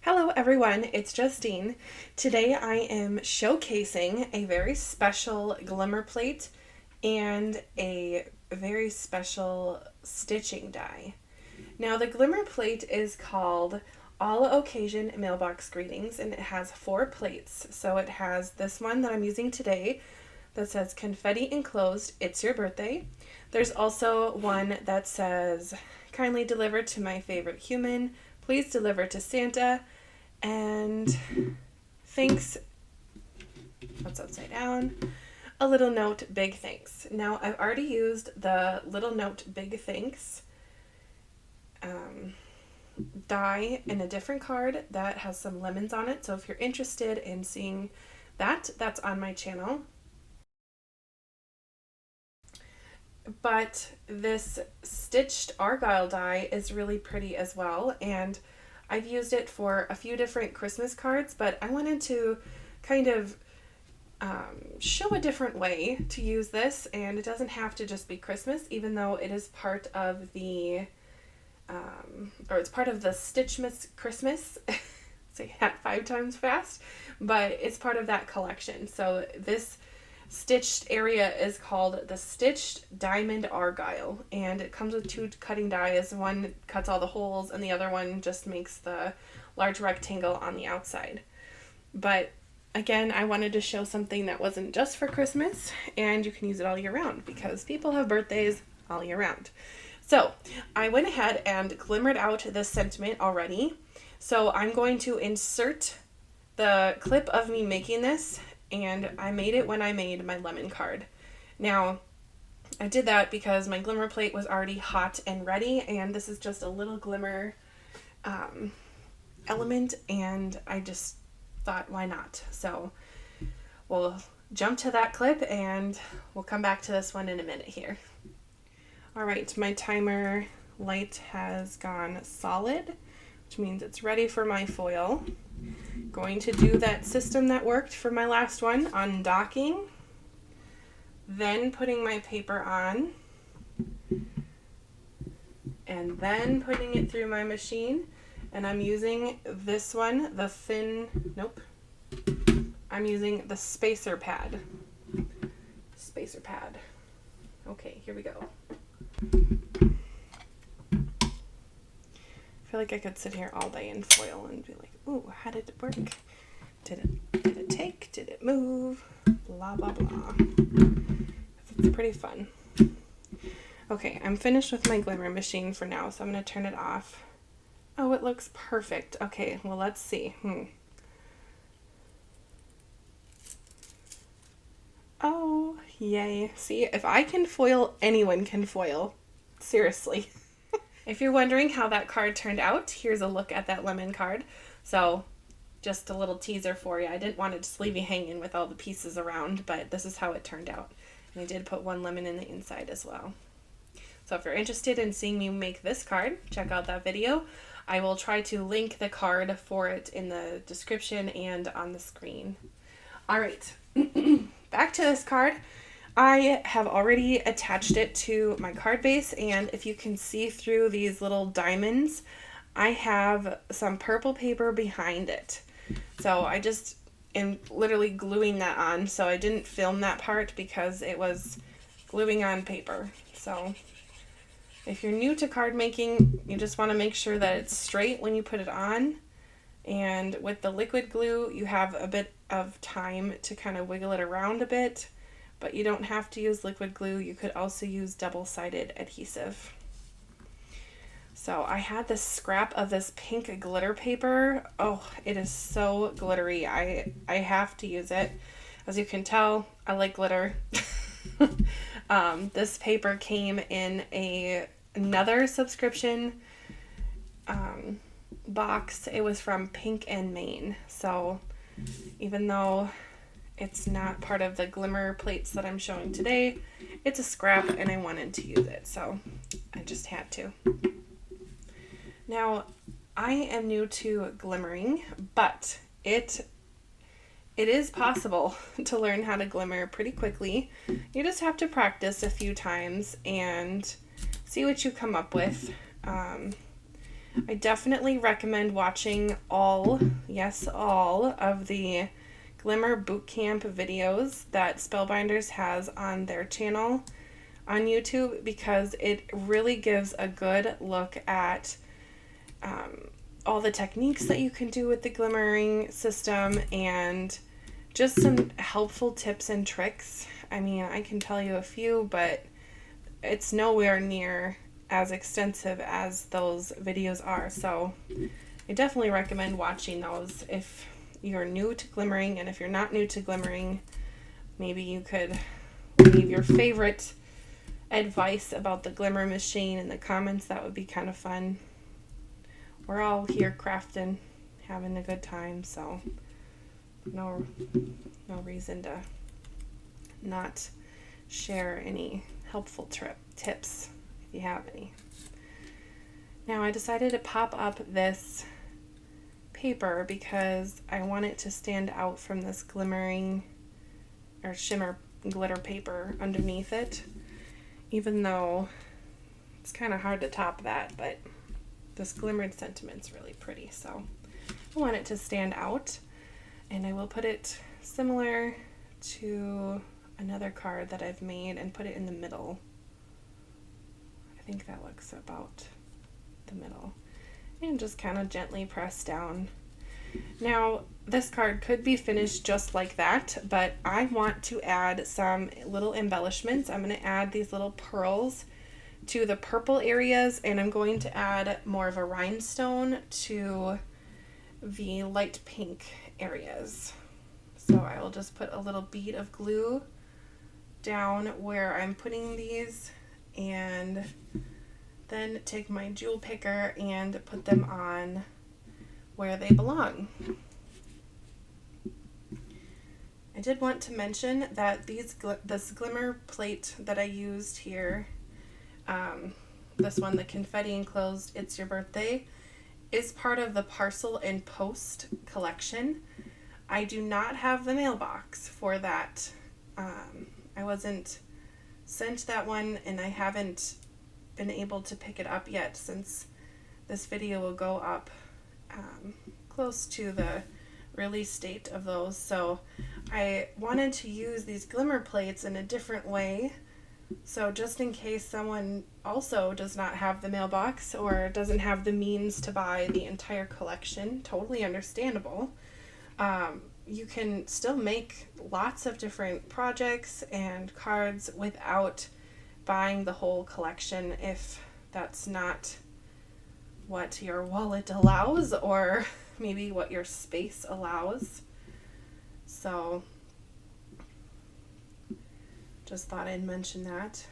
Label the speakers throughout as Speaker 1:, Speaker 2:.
Speaker 1: Hello everyone, it's Justine. Today I am showcasing a very special glimmer plate and a very special stitching die. Now the glimmer plate is called All Occasion Mailbox Greetings and it has 4 plates. So it has this one that I'm using today that says confetti enclosed, it's your birthday. There's also one that says kindly delivered to my favorite human, please deliver to Santa, and thanks, that's upside down, a little note, big thanks. Now I've already used the little note, big thanks die in a different card that has some lemons on it. So if you're interested in seeing that, that's on my channel. But this stitched Argyle die is really pretty as well, and I've used it for a few different Christmas cards, but I wanted to kind of show a different way to use this, and it doesn't have to just be Christmas, even though it is part of the, or it's part of the Stitchmas Christmas, say that 5 times fast, but it's part of that collection. So this stitched area is called the Stitched Diamond Argyle, and it comes with 2 cutting dies. One cuts all the holes and the other one just makes the large rectangle on the outside. But again, I wanted to show something that wasn't just for Christmas, and you can use it all year round because people have birthdays all year round. So I went ahead and glimmered out this sentiment already. So I'm going to insert the clip of me making this, and I made it when I made my lemon card. Now, I did that because my glimmer plate was already hot and ready, and this is just a little glimmer element, and I just thought, why not? So we'll jump to that clip, and we'll come back to this one in a minute here. All right, my timer light has gone solid, which means it's ready for my foil. Going to do that system that worked for my last one, undocking, then putting my paper on, and then putting it through my machine. And I'm using this one, the thin, I'm using the spacer pad. Okay, here we go. I feel like I could sit here all day in foil and be like, ooh, how did it work? Did it take? Did it move? Blah, blah, blah. It's pretty fun. Okay, I'm finished with my glimmer machine for now, so I'm going to turn it off. Oh, it looks perfect. Okay, well, let's see. Oh, yay. See, if I can foil, anyone can foil. Seriously. If you're wondering how that card turned out, here's a look at that lemon card. So just a little teaser for you. I didn't want to just leave you hanging with all the pieces around, but this is how it turned out. And I did put 1 lemon in the inside as well. So if you're interested in seeing me make this card, check out that video. I will try to link the card for it in the description and on the screen. All right, back to this card. I have already attached it to my card base, and if you can see through these little diamonds, I have some purple paper behind it. So I just am literally gluing that on, so I didn't film that part because it was gluing on paper. So if you're new to card making, you just want to make sure that it's straight when you put it on. And with the liquid glue, you have a bit of time to kind of wiggle it around a bit. But you don't have to use liquid glue. You could also use double-sided adhesive. So I had this scrap of this pink glitter paper. Oh, it is so glittery. I have to use it. As you can tell, I like glitter. This paper came in another subscription box. It was from Pink and Maine. So even though it's not part of the glimmer plates that I'm showing today, it's a scrap and I wanted to use it, so I just had to. Now, I am new to glimmering, but it is possible to learn how to glimmer pretty quickly. You just have to practice a few times and see what you come up with. I definitely recommend watching all, yes, all of the Glimmer Bootcamp videos that Spellbinders has on their channel on YouTube, because it really gives a good look at all the techniques that you can do with the glimmering system and just some helpful tips and tricks. I mean, I can tell you a few, but it's nowhere near as extensive as those videos are. So I definitely recommend watching those if you're new to glimmering, and if you're not new to glimmering, maybe you could leave your favorite advice about the glimmer machine in the comments. That would be kind of fun. We're all here crafting, having a good time, so no reason to not share any helpful tips if you have any. Now I decided to pop up this paper because I want it to stand out from this glimmering or shimmer glitter paper underneath it, even though it's kind of hard to top that, but this glimmered sentiment's really pretty, so I want it to stand out. And I will put it similar to another card that I've made and put it in the middle. I think that looks about the middle. And just kind of gently press down. Now, this card could be finished just like that, but I want to add some little embellishments. I'm going to add these little pearls to the purple areas, and I'm going to add more of a rhinestone to the light pink areas. So I will just put a little bead of glue down where I'm putting these, and then take my jewel picker and put them on where they belong. I did want to mention that this glimmer plate that I used here, this one, the confetti enclosed It's Your Birthday, is part of the Parcel and Post collection. I do not have the mailbox for that. I wasn't sent that one, and I haven't been able to pick it up yet, since this video will go up close to the release date of those. So I wanted to use these glimmer plates in a different way. So just in case someone also does not have the mailbox or doesn't have the means to buy the entire collection, totally understandable. You can still make lots of different projects and cards without buying the whole collection if that's not what your wallet allows, or maybe what your space allows. So just thought I'd mention that.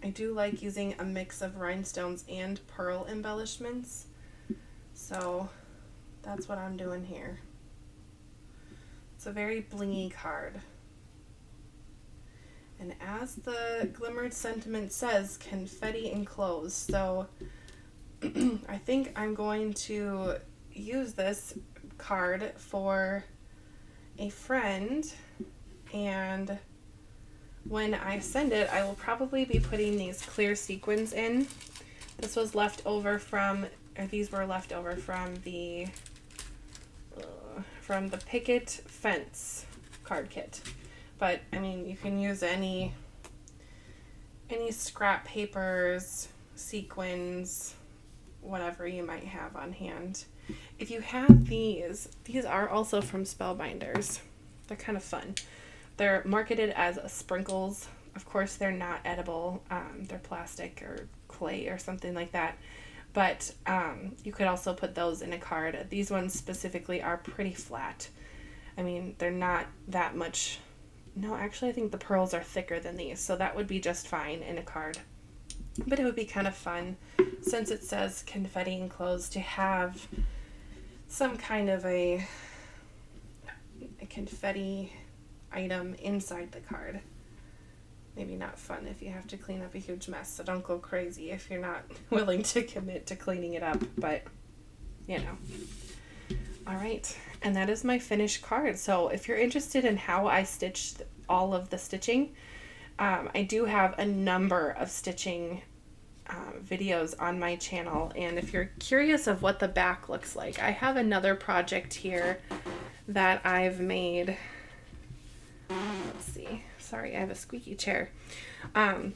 Speaker 1: I do like using a mix of rhinestones and pearl embellishments, so that's what I'm doing here. It's a very blingy card. And as the glimmered sentiment says, confetti enclosed. So I think I'm going to use this card for a friend, and when I send it, I will probably be putting these clear sequins in. This was left over from, or these were left over from the Picket Fence card kit. But I mean, you can use any scrap papers, sequins, whatever you might have on hand. If you have these are also from Spellbinders. They're kind of fun. They're marketed as sprinkles. Of course, they're not edible. They're plastic or clay or something like that. But you could also put those in a card. These ones specifically are pretty flat. I mean, they're not that much. No, actually, I think the pearls are thicker than these, so that would be just fine in a card. But it would be kind of fun, since it says confetti enclosed, to have some kind of a confetti item inside the card. Maybe not fun if you have to clean up a huge mess, so don't go crazy if you're not willing to commit to cleaning it up, but you know. All right, and that is my finished card. So if you're interested in how I stitched all of the stitching, I do have a number of stitching videos on my channel. And if you're curious of what the back looks like, I have another project here that I've made. Let's see. Sorry, I have a squeaky chair. And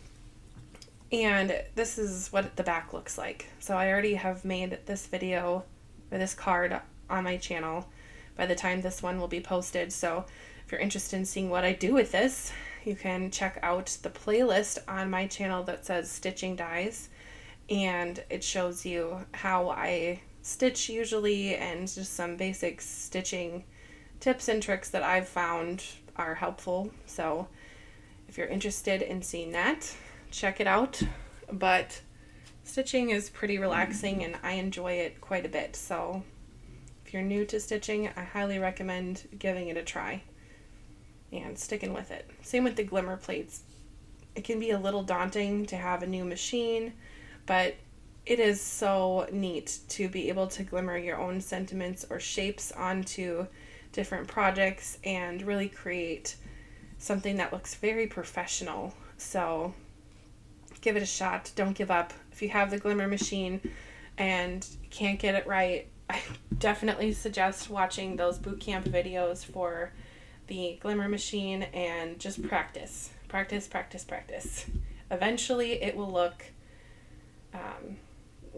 Speaker 1: this is what the back looks like. So I already have made this video or this card on my channel by the time this one will be posted. So if you're interested in seeing what I do with this, you can check out the playlist on my channel that says Stitching Dies, and it shows you how I stitch usually and just some basic stitching tips and tricks that I've found are helpful. So if you're interested in seeing that, check it out. But stitching is pretty relaxing and I enjoy it quite a bit. So if you're new to stitching, I highly recommend giving it a try and sticking with it. Same with the glimmer plates. It can be a little daunting to have a new machine, but it is so neat to be able to glimmer your own sentiments or shapes onto different projects and really create something that looks very professional. So give it a shot. Don't give up. If you have the glimmer machine and can't get it right, I definitely suggest watching those bootcamp videos for the glimmer machine and just practice. Eventually it will look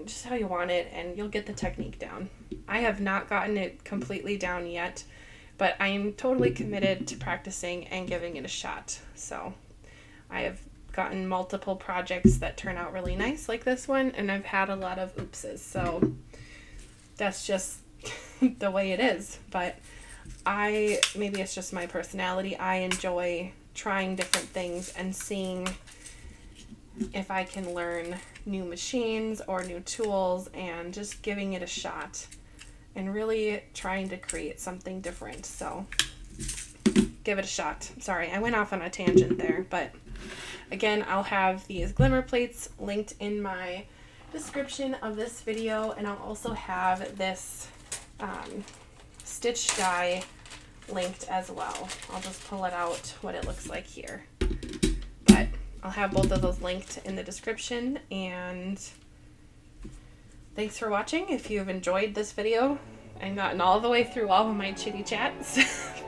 Speaker 1: just how you want it and you'll get the technique down. I have not gotten it completely down yet, but I am totally committed to practicing and giving it a shot. So I have gotten multiple projects that turn out really nice like this one, and I've had a lot of oopses. So that's just the way it is. But maybe it's just my personality. I enjoy trying different things and seeing if I can learn new machines or new tools and just giving it a shot and really trying to create something different. So give it a shot. Sorry, I went off on a tangent there, but again, I'll have these glimmer plates linked in my description of this video, and I'll also have this stitch die linked as well. I'll just pull it out what it looks like here. But I'll have both of those linked in the description, and thanks for watching. If you've enjoyed this video and gotten all the way through all of my chitty chats,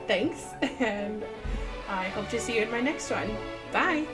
Speaker 1: thanks, and I hope to see you in my next one. Bye!